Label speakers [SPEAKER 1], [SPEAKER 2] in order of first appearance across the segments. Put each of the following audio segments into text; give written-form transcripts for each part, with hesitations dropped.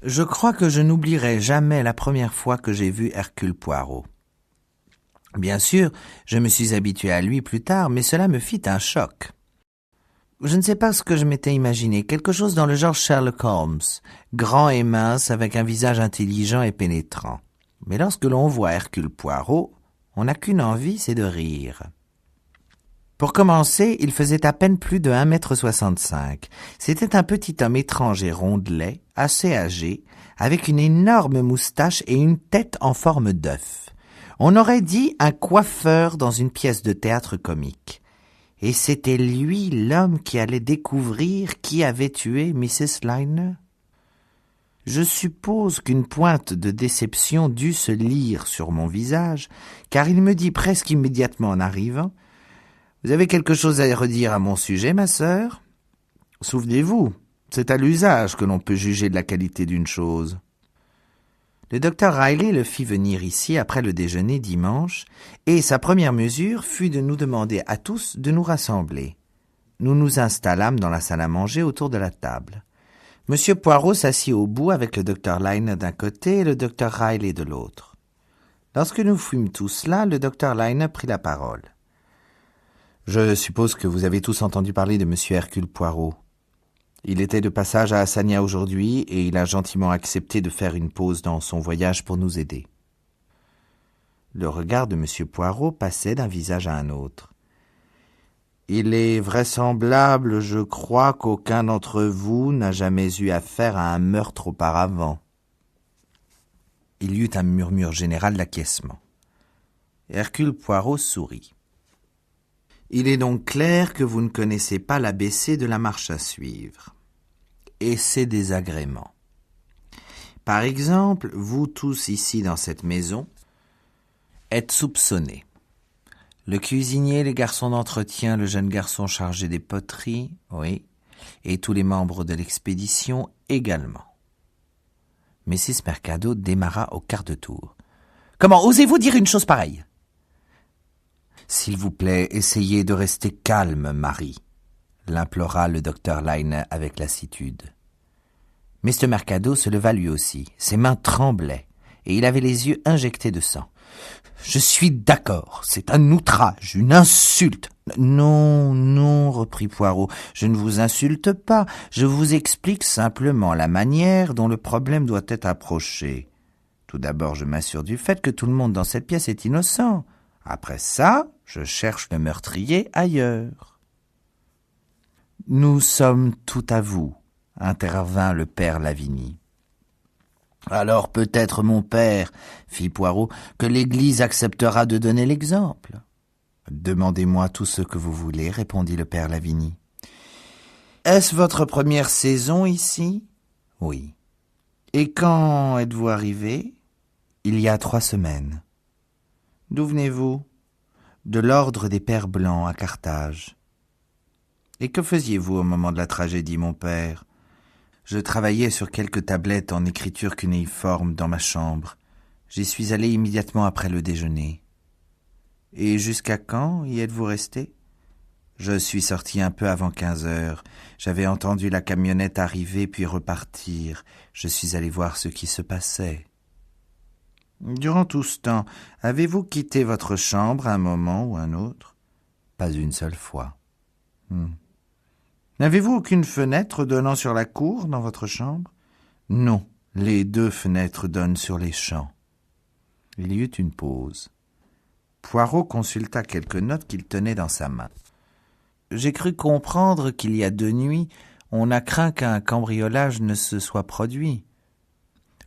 [SPEAKER 1] Je crois que je n'oublierai jamais la première fois que j'ai vu Hercule Poirot. Bien sûr, je me suis habitué à lui plus tard, mais cela me fit un choc. Je ne sais pas ce que je m'étais imaginé, quelque chose dans le genre Sherlock Holmes, grand et mince, avec un visage intelligent et pénétrant. Mais lorsque l'on voit Hercule Poirot, on n'a qu'une envie, c'est de rire. Pour commencer, il faisait à peine plus de 1,65 m. C'était un petit homme étrange et rondelet, assez âgé, avec une énorme moustache et une tête en forme d'œuf. On aurait dit un coiffeur dans une pièce de théâtre comique. Et c'était lui l'homme qui allait découvrir qui avait tué Mrs. Liner. Je suppose qu'une pointe de déception dut se lire sur mon visage, car il me dit presque immédiatement en arrivant: « Vous avez quelque chose à redire à mon sujet, ma sœur ? Souvenez-vous, c'est à l'usage que l'on peut juger de la qualité d'une chose. » Le docteur Riley le fit venir ici après le déjeuner dimanche, et sa première mesure fut de nous demander à tous de nous rassembler. Nous nous installâmes dans la salle à manger autour de la table. Monsieur Poirot s'assit au bout avec le docteur Liner d'un côté et le docteur Riley de l'autre. Lorsque nous fûmes tous là, le docteur Liner prit la parole. « Je suppose que vous avez tous entendu parler de monsieur Hercule Poirot. Il était de passage à Hassania aujourd'hui et il a gentiment accepté de faire une pause dans son voyage pour nous aider. » Le regard de monsieur Poirot passait d'un visage à un autre. « Il est vraisemblable, je crois, qu'aucun d'entre vous n'a jamais eu affaire à un meurtre auparavant. » Il y eut un murmure général d'acquiescement. Hercule Poirot sourit. « Il est donc clair que vous ne connaissez pas l'ABC de la marche à suivre. Et c'est désagrément. Par exemple, vous tous ici dans cette maison êtes soupçonnés. Le cuisinier, les garçons d'entretien, le jeune garçon chargé des poteries, oui, et tous les membres de l'expédition également. » Mrs. Mercado démarra au quart de tour. « Comment osez-vous dire une chose pareille ? » « S'il vous plaît, essayez de rester calme, Marie, » l'implora le docteur Liner avec lassitude. Mr. Mercado se leva lui aussi. Ses mains tremblaient et il avait les yeux injectés de sang. « Je suis d'accord, c'est un outrage, une insulte. »« Non, non, reprit Poirot, je ne vous insulte pas, je vous explique simplement la manière dont le problème doit être approché. Tout d'abord, je m'assure du fait que tout le monde dans cette pièce est innocent. Après ça, je cherche le meurtrier ailleurs. »« Nous sommes tout à vous, » intervint le père Lavigny. « Alors peut-être, mon père, fit Poirot, que l'Église acceptera de donner l'exemple. »« Demandez-moi tout ce que vous voulez, répondit le père Lavigny. »« Est-ce votre première saison ici ? » ?»« Oui. »« Et quand êtes-vous arrivé ? » ?»« Il y a 3 semaines. »« D'où venez-vous ? » ?»« De l'ordre des Pères Blancs à Carthage. »« Et que faisiez-vous au moment de la tragédie, mon père ? » ?»« Je travaillais sur quelques tablettes en écriture cunéiforme dans ma chambre. J'y suis allé immédiatement après le déjeuner. »« Et jusqu'à quand y êtes-vous resté ? » ?»« Je suis sorti un peu avant 15 heures. J'avais entendu la camionnette arriver puis repartir. Je suis allé voir ce qui se passait. » « Durant tout ce temps, avez-vous quitté votre chambre à un moment ou un autre ? » ?»« Pas une seule fois. »« N'avez-vous aucune fenêtre donnant sur la cour dans votre chambre ? » ?»« Non, les 2 fenêtres donnent sur les champs. » Il y eut une pause. Poirot consulta quelques notes qu'il tenait dans sa main. « J'ai cru comprendre qu'il y a 2 nuits, on a craint qu'un cambriolage ne se soit produit. »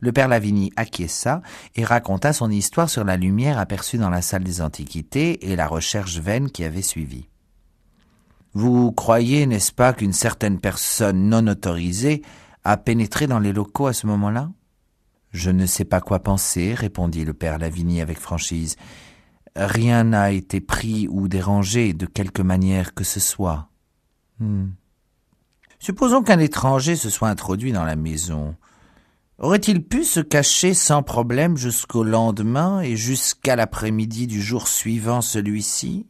[SPEAKER 1] Le père Lavigny acquiesça et raconta son histoire sur la lumière aperçue dans la salle des antiquités et la recherche vaine qui avait suivi. « Vous croyez, n'est-ce pas, qu'une certaine personne non autorisée a pénétré dans les locaux à ce moment-là ? » ?»« Je ne sais pas quoi penser, » répondit le père Lavigny avec franchise. « Rien n'a été pris ou dérangé de quelque manière que ce soit. » Supposons qu'un étranger se soit introduit dans la maison. Aurait-il pu se cacher sans problème jusqu'au lendemain et jusqu'à l'après-midi du jour suivant celui-ci ?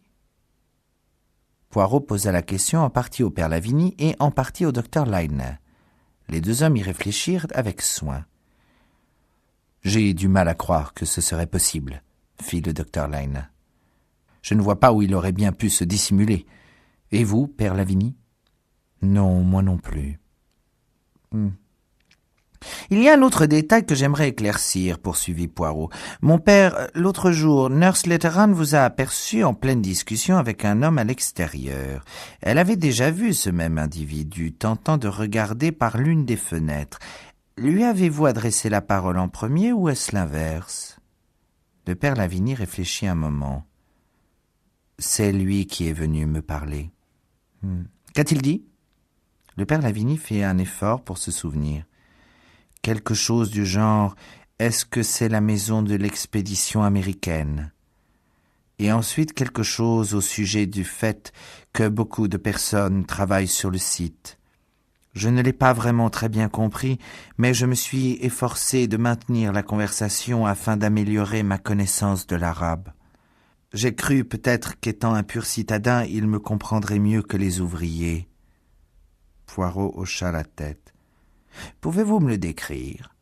[SPEAKER 1] Poirot posa la question en partie au père Lavigny et en partie au docteur Liner. Les 2 hommes y réfléchirent avec soin. J'ai du mal à croire que ce serait possible, fit le docteur Lyne. Je ne vois pas où il aurait bien pu se dissimuler. Et vous, père Lavigny? Non, moi non plus. Il y a un autre détail que j'aimerais éclaircir, poursuivit Poirot. Mon père, l'autre jour, Nurse Letteran vous a aperçu en pleine discussion avec un homme à l'extérieur. Elle avait déjà vu ce même individu tentant de regarder par l'une des fenêtres. Lui avez-vous adressé la parole en premier ou est-ce l'inverse? Le père Lavigny réfléchit un moment. C'est lui qui est venu me parler. Qu'a-t-il dit? Le père Lavigny fit un effort pour se souvenir. Quelque chose du genre « Est-ce que c'est la maison de l'expédition américaine ?» Et ensuite quelque chose au sujet du fait que beaucoup de personnes travaillent sur le site. Je ne l'ai pas vraiment très bien compris, mais je me suis efforcé de maintenir la conversation afin d'améliorer ma connaissance de l'arabe. J'ai cru peut-être qu'étant un pur citadin, il me comprendrait mieux que les ouvriers. Poirot hocha la tête. Pouvez-vous me le décrire?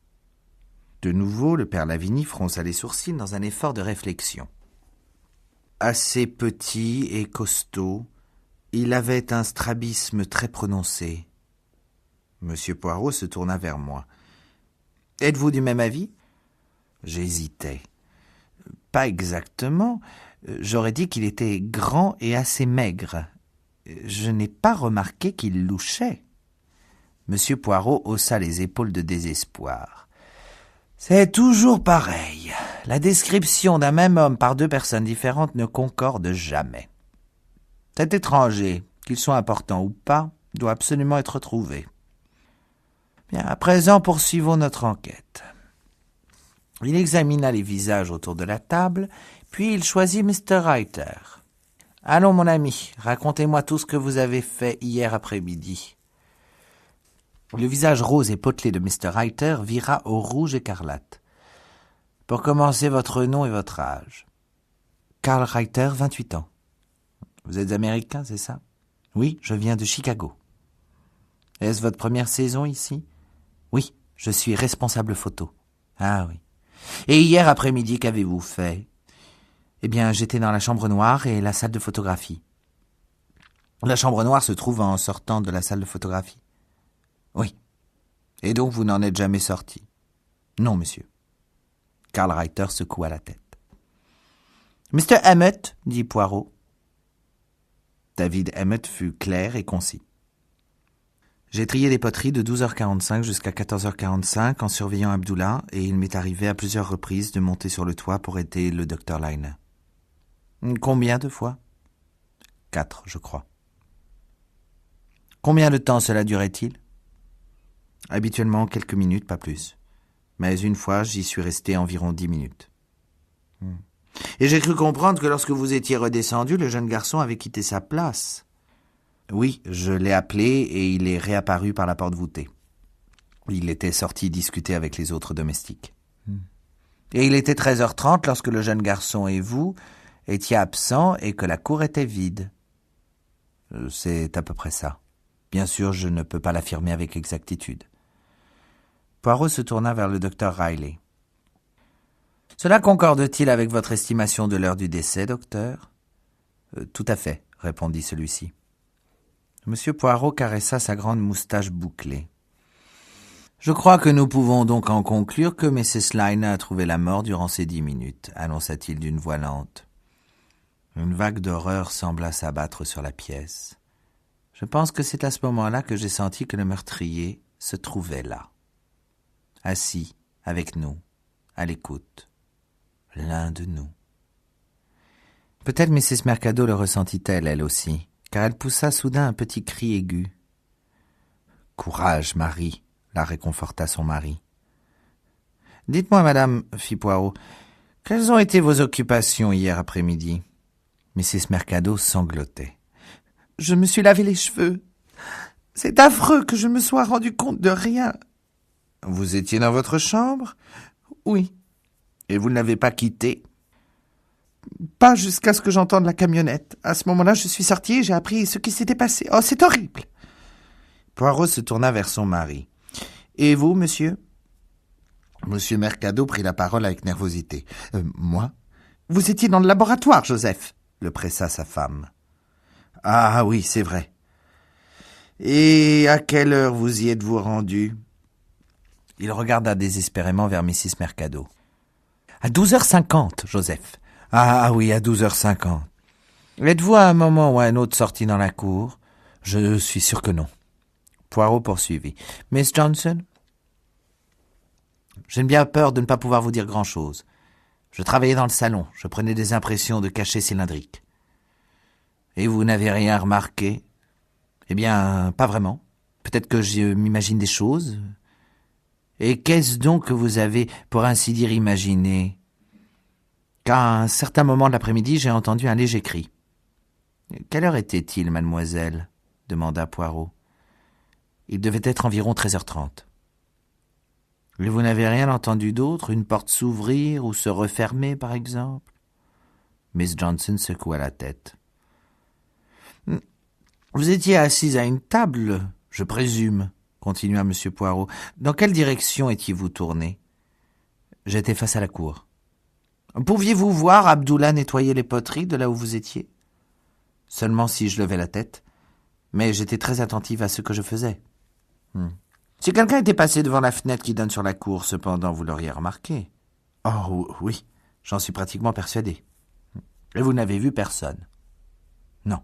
[SPEAKER 1] De nouveau, le père Lavigny fronça les sourcils dans un effort de réflexion. Assez petit et costaud, il avait un strabisme très prononcé. Monsieur Poirot se tourna vers moi. « Êtes-vous du même avis ?» J'hésitais. « Pas exactement. J'aurais dit qu'il était grand et assez maigre. Je n'ai pas remarqué qu'il louchait. » Monsieur Poirot haussa les épaules de désespoir. « C'est toujours pareil. La description d'un même homme par deux personnes différentes ne concorde jamais. Cet étranger, qu'il soit important ou pas, doit absolument être trouvé. Bien, à présent, poursuivons notre enquête. » Il examina les visages autour de la table, puis il choisit Mr. Reiter. « Allons, mon ami, racontez-moi tout ce que vous avez fait hier après-midi. » Le visage rose et potelé de Mr. Reiter vira au rouge écarlate. « Pour commencer, votre nom et votre âge. »« Karl Reiter, 28 ans. »« Vous êtes américain, c'est ça? »« Oui, je viens de Chicago. »« Est-ce votre première saison ici? »« Oui, je suis responsable photo. »« Ah oui. Et hier après-midi, qu'avez-vous fait? »« Eh bien, j'étais dans la chambre noire et la salle de photographie. »« La chambre noire se trouve en sortant de la salle de photographie? »« Oui. Et donc vous n'en êtes jamais sorti? »« Non, monsieur. » Karl Reiter secoua la tête. « Mr. Emmett, dit Poirot. » David Emmett fut clair et concis. « J'ai trié des poteries de 12h45 jusqu'à 14h45 en surveillant Abdullah et il m'est arrivé à plusieurs reprises de monter sur le toit pour aider le docteur Lyne. »« Combien de fois? »« 4, je crois. »« Combien de temps cela durait-il? » Habituellement quelques minutes, pas plus. Mais une fois, j'y suis resté environ 10 minutes. Et j'ai cru comprendre que lorsque vous étiez redescendu, le jeune garçon avait quitté sa place. Oui, je l'ai appelé et il est réapparu par la porte voûtée. Il était sorti discuter avec les autres domestiques. Et il était 13h30 lorsque le jeune garçon et vous étiez absents et que la cour était vide. C'est à peu près ça. Bien sûr, je ne peux pas l'affirmer avec exactitude. Poirot se tourna vers le docteur Riley. « Cela concorde-t-il avec votre estimation de l'heure du décès, docteur ?»« Tout à fait, » répondit celui-ci. Monsieur Poirot caressa sa grande moustache bouclée. « Je crois que nous pouvons donc en conclure que Mrs. Lyne a trouvé la mort durant ces 10 minutes, annonça-t-il d'une voix lente. Une vague d'horreur sembla s'abattre sur la pièce. Je pense que c'est à ce moment-là que j'ai senti que le meurtrier se trouvait là. Assis, avec nous, à l'écoute, l'un de nous. Peut-être Mrs. Mercado le ressentit-elle, elle aussi, car elle poussa soudain un petit cri aigu. « Courage, Marie !» la réconforta son mari. « Dites-moi, madame, fit Poirot, quelles ont été vos occupations hier après-midi ?» Mrs. Mercado sanglotait. « Je me suis lavé les cheveux. C'est affreux que je me sois rendu compte de rien. » Vous étiez dans votre chambre? Oui. Et vous ne l'avez pas quittée? Pas jusqu'à ce que j'entende la camionnette. À ce moment-là, je suis sorti et j'ai appris ce qui s'était passé. Oh, c'est horrible. Poirot se tourna vers son mari. Et vous, monsieur? Monsieur Mercado prit la parole avec nervosité. Moi? Vous étiez dans le laboratoire, Joseph, le pressa sa femme. Ah oui, c'est vrai. Et à quelle heure vous y êtes-vous rendu? Il regarda désespérément vers Mrs. Mercado. À 12h50, Joseph. Ah oui, à 12h50. Êtes-vous à un moment ou à un autre sorti dans la cour? Je suis sûr que non. Poirot poursuivit. Miss Johnson? J'ai bien peur de ne pas pouvoir vous dire grand-chose. Je travaillais dans le salon, je prenais des impressions de cachets cylindriques. Et vous n'avez rien remarqué? Eh bien, pas vraiment. Peut-être que je m'imagine des choses. Et qu'est-ce donc que vous avez, pour ainsi dire, imaginé? Qu'à un certain moment de l'après-midi, j'ai entendu un léger cri. Quelle heure était-il, mademoiselle? Demanda Poirot. Il devait être environ 13h30. Et vous n'avez rien entendu d'autre? Une porte s'ouvrir ou se refermer, par exemple? Miss Johnson secoua la tête. Vous étiez assise à une table, je présume, continua M. Poirot. Dans quelle direction étiez-vous tourné? J'étais face à la cour. Pouviez-vous voir Abdullah nettoyer les poteries de là où vous étiez? Seulement si je levais la tête, mais j'étais très attentive à ce que je faisais. Si quelqu'un était passé devant la fenêtre qui donne sur la cour, cependant, vous l'auriez remarqué. Oh oui, j'en suis pratiquement persuadé. Et vous n'avez vu personne? Non.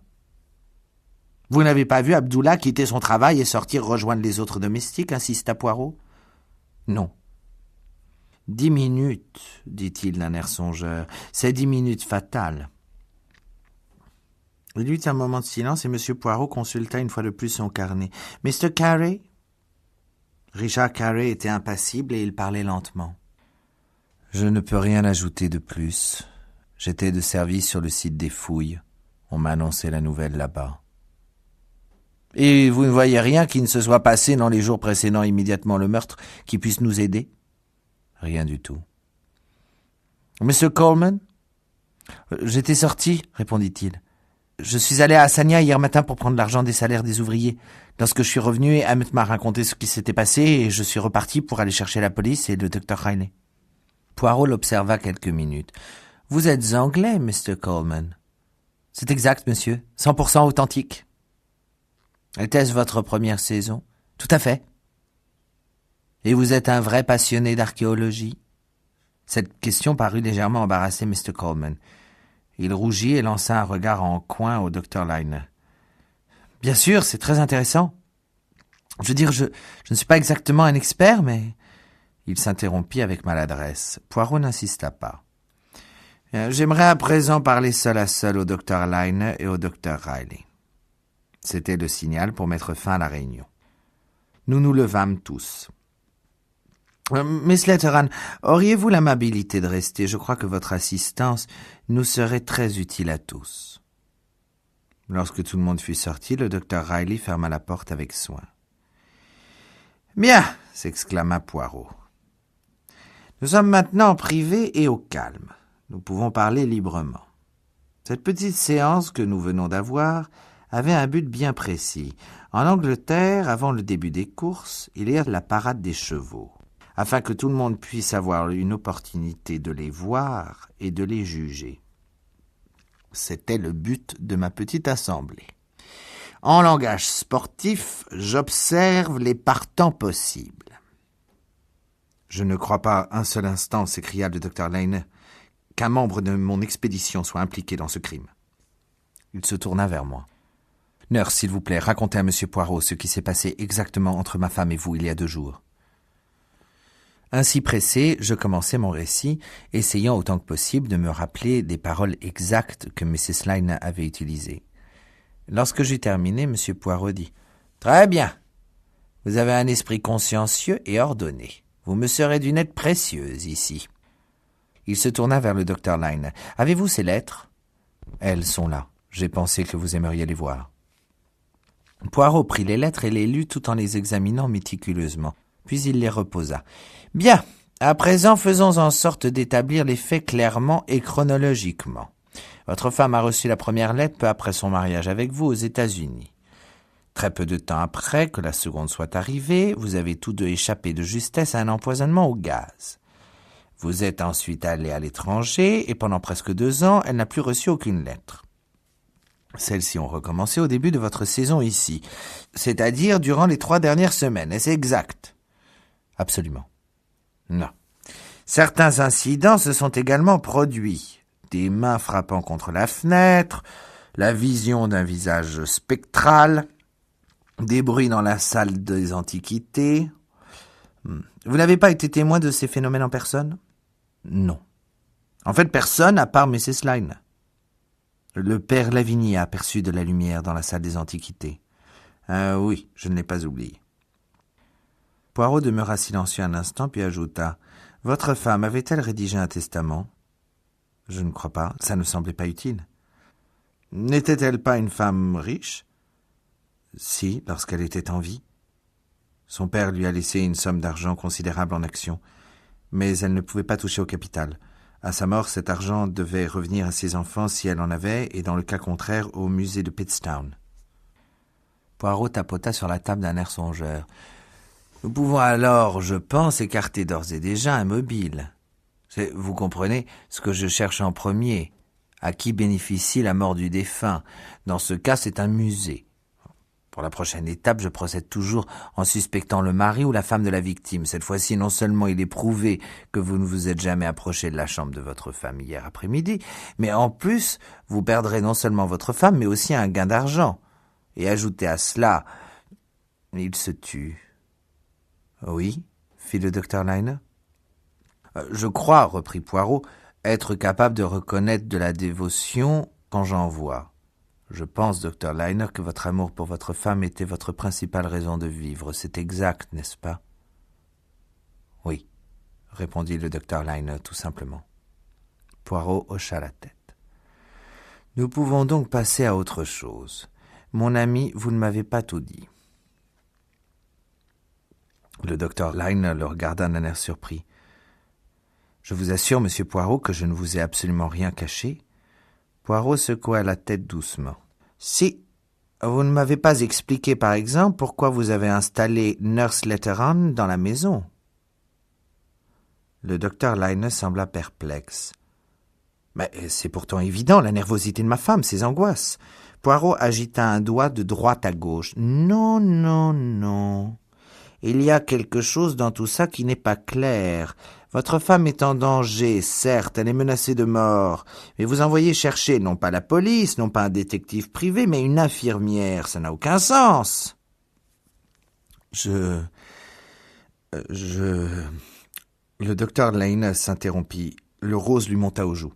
[SPEAKER 1] Vous n'avez pas vu Abdullah quitter son travail et sortir rejoindre les autres domestiques, insista Poirot? Non. 10 minutes, dit-il d'un air songeur. C'est 10 minutes fatales. Il y eut un moment de silence et M. Poirot consulta une fois de plus son carnet. « Mr. Carey ?» Richard Carey était impassible et il parlait lentement. « Je ne peux rien ajouter de plus. J'étais de service sur le site des fouilles. On m'a annoncé la nouvelle là-bas. » « Et vous ne voyez rien qui ne se soit passé dans les jours précédant immédiatement le meurtre qui puisse nous aider? » Rien du tout. « Monsieur Coleman ?»« J'étais sorti, répondit-il. Je suis allé à Hassania hier matin pour prendre l'argent des salaires des ouvriers. Lorsque je suis revenu, Emmett m'a raconté ce qui s'était passé et je suis reparti pour aller chercher la police et le docteur Riley. » Poirot l'observa quelques minutes. « Vous êtes anglais, Mr. Coleman? »« C'est exact, monsieur. 100% authentique. » « Était-ce votre première saison? »« Tout à fait. »« Et vous êtes un vrai passionné d'archéologie? » Cette question parut légèrement embarrasser Mr. Coleman. Il rougit et lança un regard en coin au docteur Liner. « Bien sûr, c'est très intéressant. Je veux dire, je ne suis pas exactement un expert, mais... » Il s'interrompit avec maladresse. Poirot n'insista pas. « J'aimerais à présent parler seul à seul au docteur Liner et au docteur Riley. » C'était le signal pour mettre fin à la réunion. Nous nous levâmes tous. « Miss Letteran, auriez-vous l'amabilité de rester? Je crois que votre assistance nous serait très utile à tous. » Lorsque tout le monde fut sorti, le docteur Riley ferma la porte avec soin. « Bien !» s'exclama Poirot. « Nous sommes maintenant en privé et au calme. Nous pouvons parler librement. Cette petite séance que nous venons d'avoir avait un but bien précis. En Angleterre, avant le début des courses, il y a la parade des chevaux, afin que tout le monde puisse avoir une opportunité de les voir et de les juger. C'était le but de ma petite assemblée. En langage sportif, j'observe les partants possibles. »« Je ne crois pas un seul instant, s'écria le docteur Liner, qu'un membre de mon expédition soit impliqué dans ce crime. » Il se tourna vers moi. « Nurse, s'il vous plaît, racontez à M. Poirot ce qui s'est passé exactement entre ma femme et vous il y a 2 jours. » Ainsi pressé, je commençai mon récit, essayant autant que possible de me rappeler des paroles exactes que Mrs. Liner avait utilisées. Lorsque j'eus terminé, M. Poirot dit « Très bien. Vous avez un esprit consciencieux et ordonné. Vous me serez d'une aide précieuse ici. » Il se tourna vers le docteur Liner. « Avez-vous ces lettres? »« Elles sont là. J'ai pensé que vous aimeriez les voir. » Poirot prit les lettres et les lut tout en les examinant méticuleusement. Puis il les reposa. « Bien, à présent faisons en sorte d'établir les faits clairement et chronologiquement. Votre femme a reçu la première lettre peu après son mariage avec vous aux États-Unis. Très peu de temps après que la seconde soit arrivée, vous avez tous deux échappé de justesse à un empoisonnement au gaz. Vous êtes ensuite allé à l'étranger et pendant presque 2 ans, elle n'a plus reçu aucune lettre. Celles-ci ont recommencé au début de votre saison ici, c'est-à-dire durant les 3 dernières semaines. Est-ce exact? Absolument. Non. Certains incidents se sont également produits. Des mains frappant contre la fenêtre, la vision d'un visage spectral, des bruits dans la salle des antiquités. Vous n'avez pas été témoin de ces phénomènes en personne? Non. En fait, personne à part Mrs. Lyne. Le père Lavigny a aperçu de la lumière dans la salle des antiquités. Oui, je ne l'ai pas oublié. Poirot demeura silencieux un instant, puis ajouta « Votre femme avait-elle rédigé un testament ?»« Je ne crois pas, ça ne semblait pas utile. »« N'était-elle pas une femme riche ?»« Si, lorsqu'elle était en vie. Son père lui a laissé une somme d'argent considérable en actions, mais elle ne pouvait pas toucher au capital. À sa mort, cet argent devait revenir à ses enfants si elle en avait, et dans le cas contraire, au musée de Pittstown. » Poirot tapota sur la table d'un air songeur. « Nous pouvons alors, je pense, écarter d'ores et déjà un mobile. Vous comprenez ce que je cherche en premier. À qui bénéficie la mort du défunt? Dans ce cas, c'est un musée. Pour la prochaine étape, je procède toujours en suspectant le mari ou la femme de la victime. Cette fois-ci, non seulement il est prouvé que vous ne vous êtes jamais approché de la chambre de votre femme hier après-midi, mais en plus, vous perdrez non seulement votre femme, mais aussi un gain d'argent. Et ajoutez à cela... » Il se tut. « Oui, fit le docteur Lyne. « Je crois, reprit Poirot, être capable de reconnaître de la dévotion quand j'en vois. Je pense, docteur Lyne, que votre amour pour votre femme était votre principale raison de vivre. C'est exact, n'est-ce pas? » « Oui, répondit le docteur Lyne tout simplement. » Poirot hocha la tête. « Nous pouvons donc passer à autre chose. Mon ami, vous ne m'avez pas tout dit. » Le docteur Lyne le regarda d'un air surpris. « Je vous assure, monsieur Poirot, que je ne vous ai absolument rien caché. » Poirot secoua la tête doucement. « Si, vous ne m'avez pas expliqué, par exemple, pourquoi vous avez installé Nurse Letteron dans la maison. » Le docteur Lyne sembla perplexe. « Mais c'est pourtant évident, la nervosité de ma femme, ses angoisses. » Poirot agita un doigt de droite à gauche. « Non, non, non. Il y a quelque chose dans tout ça qui n'est pas clair. Votre femme est en danger, certes, elle est menacée de mort, mais vous envoyez chercher non pas la police, non pas un détective privé, mais une infirmière. Ça n'a aucun sens. » Le docteur Lyne s'interrompit. Le rose lui monta aux joues.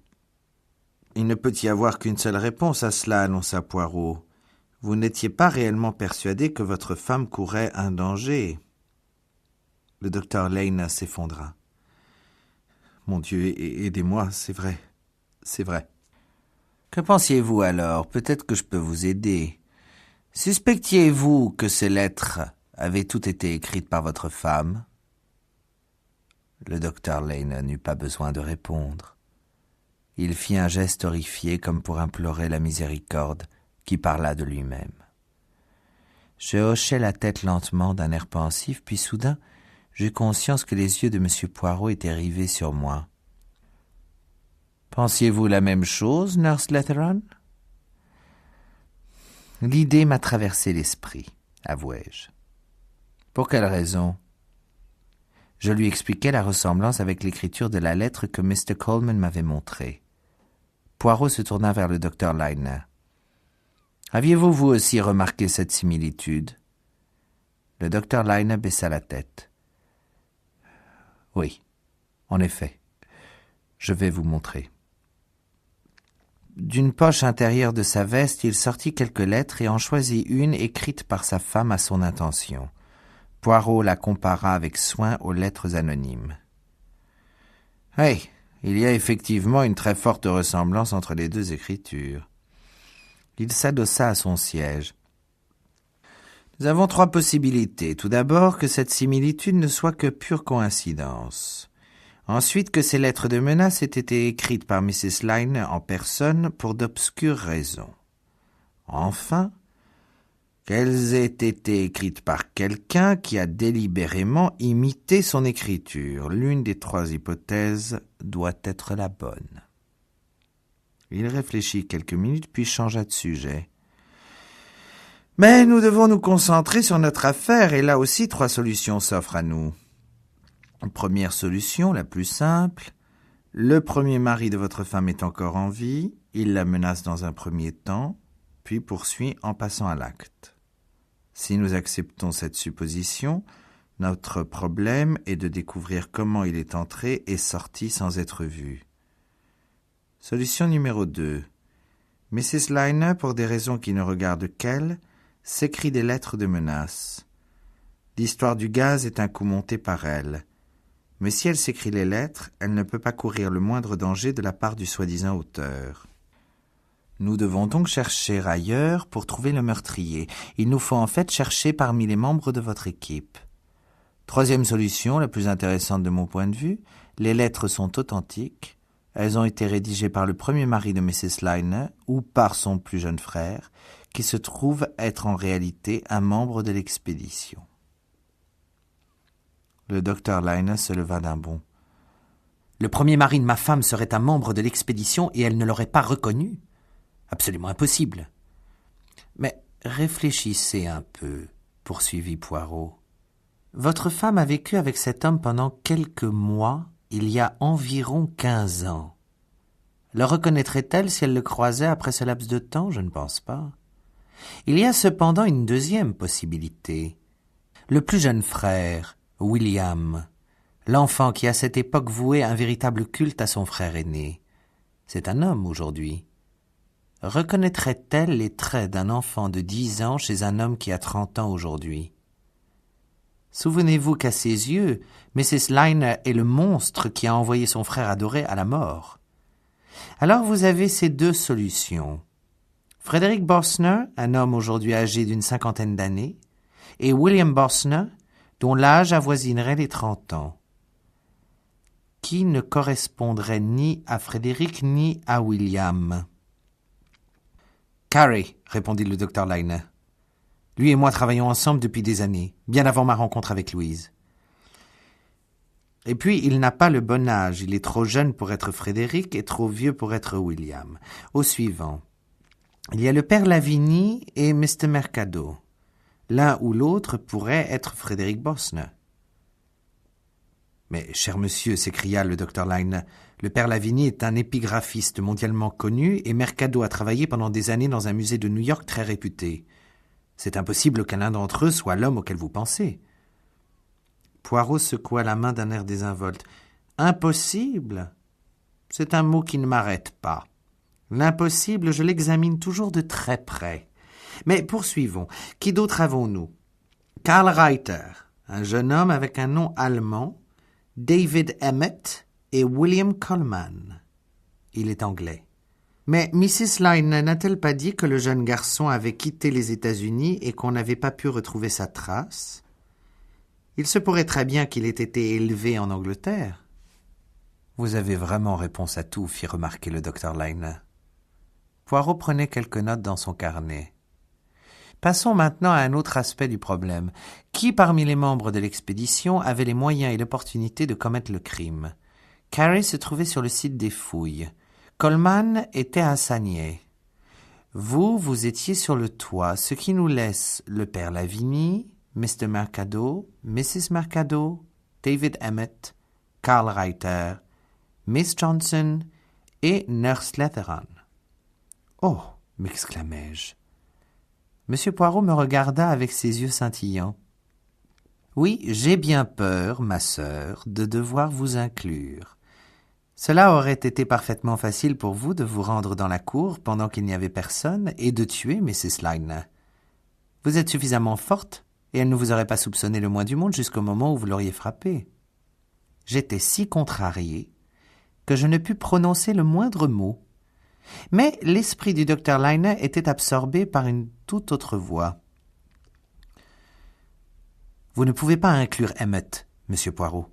[SPEAKER 1] « Il ne peut y avoir qu'une seule réponse à cela, annonça Poirot. Vous n'étiez pas réellement persuadé que votre femme courait un danger. » Le docteur Lyne s'effondra. « Mon Dieu, aidez-moi, c'est vrai, c'est vrai. »« Que pensiez-vous alors? Peut-être que je peux vous aider. Suspectiez-vous que ces lettres avaient toutes été écrites par votre femme? » Le docteur Lyne n'eut pas besoin de répondre. Il fit un geste horrifié comme pour implorer la miséricorde qui parla de lui-même. Je hochai la tête lentement d'un air pensif, puis soudain, j'eus conscience que les yeux de M. Poirot étaient rivés sur moi. « Pensiez-vous la même chose, Nurse Letteron? » L'idée m'a traversé l'esprit, avouai-je. « Pour quelle raison? » Je lui expliquai la ressemblance avec l'écriture de la lettre que Mr. Coleman m'avait montrée. Poirot se tourna vers le docteur Lyne. « Aviez-vous vous aussi remarqué cette similitude? » Le docteur Lyne baissa la tête. « Oui, en effet. Je vais vous montrer. » D'une poche intérieure de sa veste, il sortit quelques lettres et en choisit une écrite par sa femme à son intention. Poirot la compara avec soin aux lettres anonymes. « Hey, il y a effectivement une très forte ressemblance entre les deux écritures. » Il s'adossa à son siège. « Nous avons 3 possibilités. Tout d'abord, que cette similitude ne soit que pure coïncidence. Ensuite, que ces lettres de menace aient été écrites par Mrs. Lyne en personne pour d'obscures raisons. Enfin, qu'elles aient été écrites par quelqu'un qui a délibérément imité son écriture. L'une des trois hypothèses doit être la bonne. Il réfléchit quelques minutes, puis changea de sujet. Mais nous devons nous concentrer sur notre affaire, et là aussi 3 solutions s'offrent à nous. Première solution, la plus simple. Le premier mari de votre femme est encore en vie, il la menace dans un premier temps, puis poursuit en passant à l'acte. Si nous acceptons cette supposition, notre problème est de découvrir comment il est entré et sorti sans être vu. Solution numéro 2. Mrs. Liner, pour des raisons qui ne regardent qu'elle, s'écrit des lettres de menace. L'histoire du gaz est un coup monté par elle. Mais si elle s'écrit les lettres, elle ne peut pas courir le moindre danger de la part du soi-disant auteur. Nous devons donc chercher ailleurs pour trouver le meurtrier. Il nous faut en fait chercher parmi les membres de votre équipe. Troisième solution, la plus intéressante de mon point de vue, les lettres sont authentiques. Elles ont été rédigées par le premier mari de Mrs. Liner ou par son plus jeune frère, qui se trouve être en réalité un membre de l'expédition. Le docteur Liner se leva d'un bond. Le premier mari de ma femme serait un membre de l'expédition et elle ne l'aurait pas reconnu. Absolument impossible. Mais réfléchissez un peu, poursuivit Poirot. Votre femme a vécu avec cet homme pendant quelques mois, il y a environ 15 ans. Le reconnaîtrait-elle si elle le croisait après ce laps de temps? Je ne pense pas. Il y a cependant une deuxième possibilité. Le plus jeune frère, William, l'enfant qui à cette époque vouait un véritable culte à son frère aîné. C'est un homme aujourd'hui. Reconnaîtrait-elle les traits d'un enfant de 10 ans chez un homme qui a 30 ans aujourd'hui? Souvenez-vous qu'à ses yeux, Mrs. Liner est le monstre qui a envoyé son frère adoré à la mort. Alors vous avez ces 2 solutions. Frederick Bosner, un homme aujourd'hui âgé d'une 50aine d'années, et William Bosner, dont l'âge avoisinerait les 30 ans. Qui ne correspondrait ni à Frédéric ni à William? Carey, répondit le docteur Liner. Lui et moi travaillons ensemble depuis des années, bien avant ma rencontre avec Louise. Et puis, il n'a pas le bon âge, il est trop jeune pour être Frédéric et trop vieux pour être William. Au suivant. Il y a le père Lavigny et Mr. Mercado. L'un ou l'autre pourrait être Frédéric Bosner. Mais, cher monsieur, s'écria le docteur Liner, le père Lavigny est un épigraphiste mondialement connu et Mercado a travaillé pendant des années dans un musée de New York très réputé. C'est impossible que l'un d'entre eux soit l'homme auquel vous pensez. Poirot secoua la main d'un air désinvolte. Impossible? C'est un mot qui ne m'arrête pas. L'impossible, je l'examine toujours de très près. Mais poursuivons. Qui d'autre avons-nous? Karl Reiter, un jeune homme avec un nom allemand, David Emmett et William Coleman. Il est anglais. Mais Mrs. Liner n'a-t-elle pas dit que le jeune garçon avait quitté les États-Unis et qu'on n'avait pas pu retrouver sa trace? Il se pourrait très bien qu'il ait été élevé en Angleterre. Vous avez vraiment réponse à tout, fit remarquer le docteur Liner. Poirot prenait quelques notes dans son carnet. Passons maintenant à un autre aspect du problème. Qui parmi les membres de l'expédition avait les moyens et l'opportunité de commettre le crime? Carey se trouvait sur le site des fouilles. Coleman était à Sagney. Vous étiez sur le toit, ce qui nous laisse le père Lavigny, Mr. Mercado, Mrs. Mercado, David Emmett, Karl Reiter, Miss Johnson et Nurse Letheran. « Oh !» m'exclamai-je. Monsieur Poirot me regarda avec ses yeux scintillants. « Oui, j'ai bien peur, ma sœur, de devoir vous inclure. Cela aurait été parfaitement facile pour vous de vous rendre dans la cour pendant qu'il n'y avait personne et de tuer Mrs. Liner. Vous êtes suffisamment forte et elle ne vous aurait pas soupçonné le moins du monde jusqu'au moment où vous l'auriez frappée. J'étais si contrarié que je ne pus prononcer le moindre mot. Mais l'esprit du docteur Liner était absorbé par une toute autre voix. « Vous ne pouvez pas inclure Emmett, monsieur Poirot.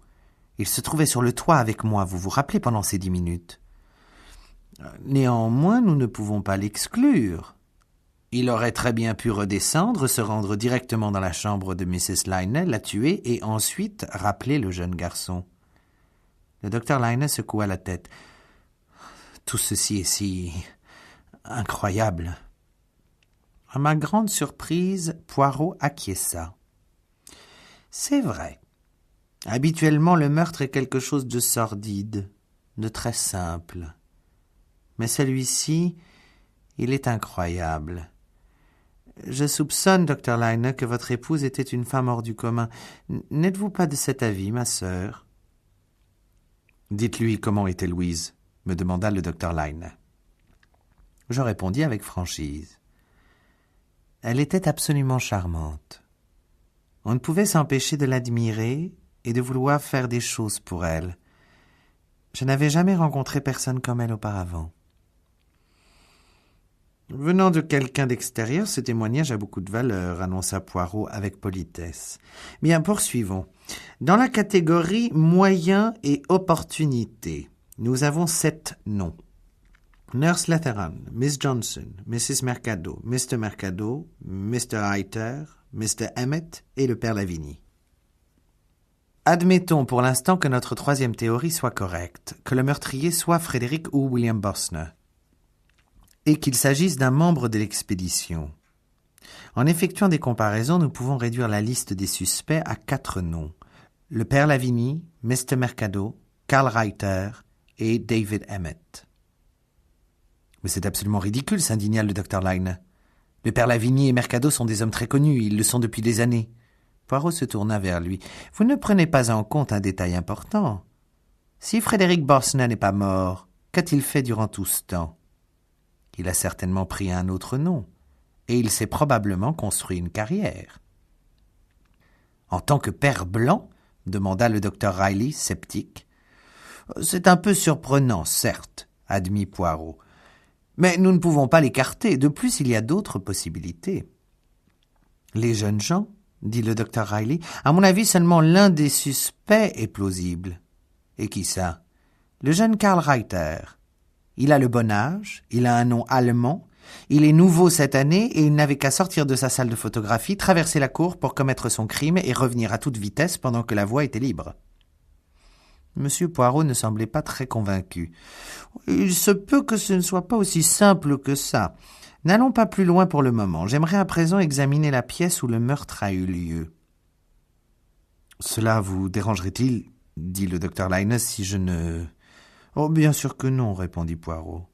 [SPEAKER 1] Il se trouvait sur le toit avec moi, vous vous rappelez, pendant ces 10 minutes. Néanmoins, nous ne pouvons pas l'exclure. Il aurait très bien pu redescendre, se rendre directement dans la chambre de Mrs. Lyney, la tuer et ensuite rappeler le jeune garçon. Le docteur Lyney secoua la tête. Tout ceci est si incroyable. À ma grande surprise, Poirot acquiesça. C'est vrai. Habituellement, le meurtre est quelque chose de sordide, de très simple. Mais celui-ci, il est incroyable. Je soupçonne, docteur Lyney, que votre épouse était une femme hors du commun. N'êtes-vous pas de cet avis, ma sœur? Dites-lui comment était Louise, me demanda le docteur Lyney. Je répondis avec franchise. Elle était absolument charmante. On ne pouvait s'empêcher de l'admirer et de vouloir faire des choses pour elle. Je n'avais jamais rencontré personne comme elle auparavant. Venant de quelqu'un d'extérieur, ce témoignage a beaucoup de valeur, annonça Poirot avec politesse. Bien, poursuivons. Dans la catégorie moyens et opportunités, nous avons 7 noms. Nurse Latheran, Miss Johnson, Mrs. Mercado, Mr. Reiter, Mr. Emmett et le père Lavigny. Admettons pour l'instant que notre troisième théorie soit correcte, que le meurtrier soit Frédéric ou William Bosner, et qu'il s'agisse d'un membre de l'expédition. En effectuant des comparaisons, nous pouvons réduire la liste des suspects à 4 noms. Le père Lavigny, Mr. Mercado, Carl Reiter et David Emmett. Mais c'est absolument ridicule, s'indigna le docteur Lyney. Le père Lavigny et Mercado sont des hommes très connus, ils le sont depuis des années. Poirot se tourna vers lui. Vous ne prenez pas en compte un détail important. Si Frédéric Bosner n'est pas mort, qu'a-t-il fait durant tout ce temps? Il a certainement pris un autre nom, et il s'est probablement construit une carrière. En tant que père blanc, demanda le docteur Riley, sceptique. C'est un peu surprenant, certes, admit Poirot. Mais nous ne pouvons pas l'écarter. De plus, il y a d'autres possibilités. Les jeunes gens, dit le docteur Riley, à mon avis, seulement l'un des suspects est plausible. Et qui ça? Le jeune Carl Reiter. Il a le bon âge, il a un nom allemand, il est nouveau cette année et il n'avait qu'à sortir de sa salle de photographie, traverser la cour pour commettre son crime et revenir à toute vitesse pendant que la voie était libre. Monsieur Poirot ne semblait pas très convaincu. Il se peut que ce ne soit pas aussi simple que ça. N'allons pas plus loin pour le moment. J'aimerais à présent examiner la pièce où le meurtre a eu lieu. Cela vous dérangerait-il, dit le docteur Lyney, si je ne... Oh, bien sûr que non, répondit Poirot.